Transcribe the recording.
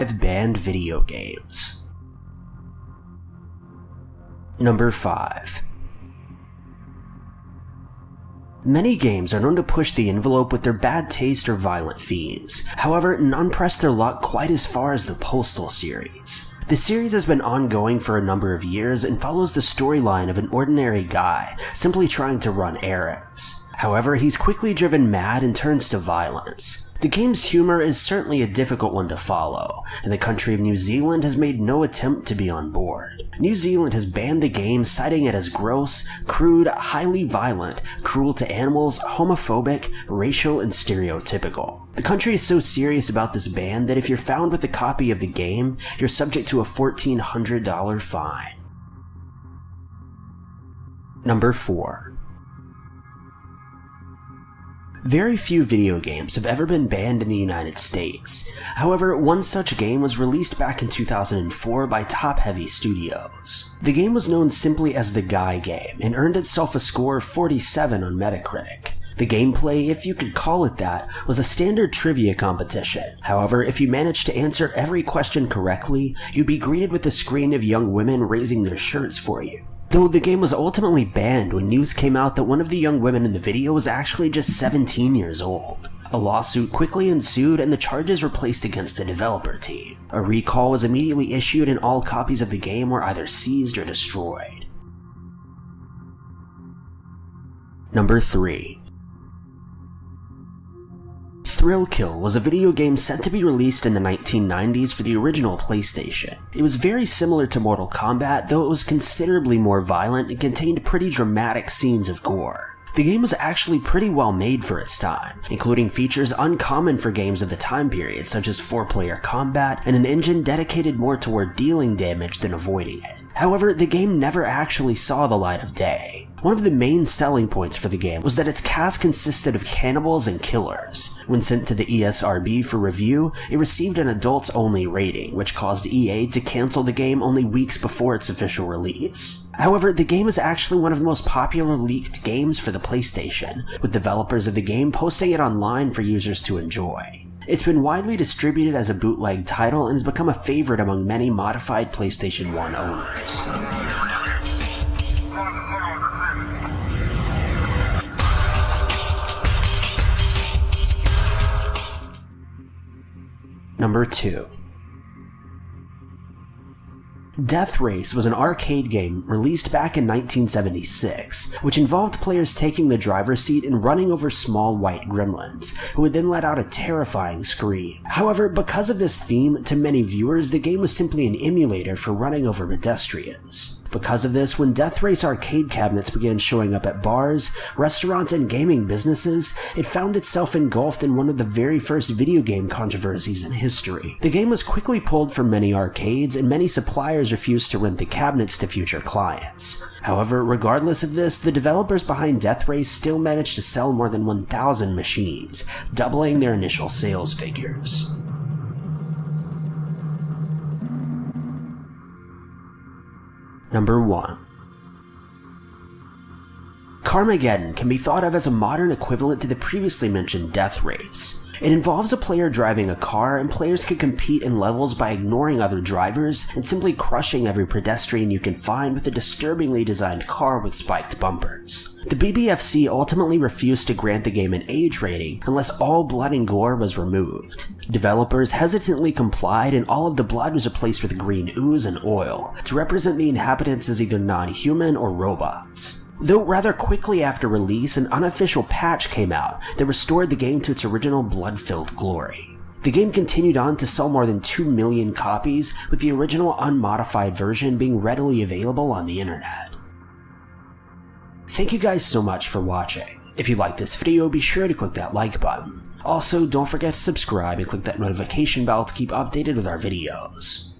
with banned video games. Number 5. Many games are known to push the envelope with their bad taste or violent themes. However, none press their luck quite as far as the Postal series. The series has been ongoing for a number of years and follows the storyline of an ordinary guy simply trying to run errands. However, he's quickly driven mad and turns to violence. The game's humor is certainly a difficult one to follow, and the country of New Zealand has made no attempt to be on board. New Zealand has banned the game, citing it as gross, crude, highly violent, cruel to animals, homophobic, racial, and stereotypical. The country is so serious about this ban that if you're found with a copy of the game, you're subject to a $1,400 fine. Number 4. Very few video games have ever been banned in the United States. However, one such game was released back in 2004 by Top Heavy Studios. The game was known simply as the Guy Game and earned itself a score of 47 on Metacritic. The gameplay, if you could call it that, was a standard trivia competition. However, if you managed to answer every question correctly, you'd be greeted with a screen of young women raising their shirts for you. Though the game was ultimately banned when news came out that one of the young women in the video was actually just 17 years old. A lawsuit quickly ensued and the charges were placed against the developer team. A recall was immediately issued and all copies of the game were either seized or destroyed. Number 3. Thrill Kill was a video game set to be released in the 1990s for the original PlayStation. It was very similar to Mortal Kombat, though it was considerably more violent and contained pretty dramatic scenes of gore. The game was actually pretty well made for its time, including features uncommon for games of the time period such as 4-player combat and an engine dedicated more toward dealing damage than avoiding it. However, the game never actually saw the light of day. One of the main selling points for the game was that its cast consisted of cannibals and killers. When sent to the ESRB for review, it received an adults-only rating, which caused EA to cancel the game only weeks before its official release. However, the game is actually one of the most popular leaked games for the PlayStation, with developers of the game posting it online for users to enjoy. It's been widely distributed as a bootleg title and has become a favorite among many modified PlayStation 1 owners. Number 2. Death Race was an arcade game released back in 1976, which involved players taking the driver's seat and running over small white gremlins, who would then let out a terrifying scream. However, because of this theme, to many viewers, the game was simply an emulator for running over pedestrians. Because of this, when Death Race arcade cabinets began showing up at bars, restaurants, and gaming businesses, it found itself engulfed in one of the very first video game controversies in history. The game was quickly pulled from many arcades, and many suppliers refused to rent the cabinets to future clients. However, regardless of this, the developers behind Death Race still managed to sell more than 1,000 machines, doubling their initial sales figures. Number 1. Carmageddon can be thought of as a modern equivalent to the previously mentioned Death Race. It involves a player driving a car, and players can compete in levels by ignoring other drivers and simply crushing every pedestrian you can find with a disturbingly designed car with spiked bumpers. The BBFC ultimately refused to grant the game an age rating unless all blood and gore was removed. Developers hesitantly complied, and all of the blood was replaced with green ooze and oil to represent the inhabitants as either non-human or robots. Though rather quickly after release, an unofficial patch came out that restored the game to its original blood-filled glory. The game continued on to sell more than 2 million copies, with the original unmodified version being readily available on the internet. Thank you guys so much for watching. If you liked this video, be sure to click that like button. Also, don't forget to subscribe and click that notification bell to keep updated with our videos.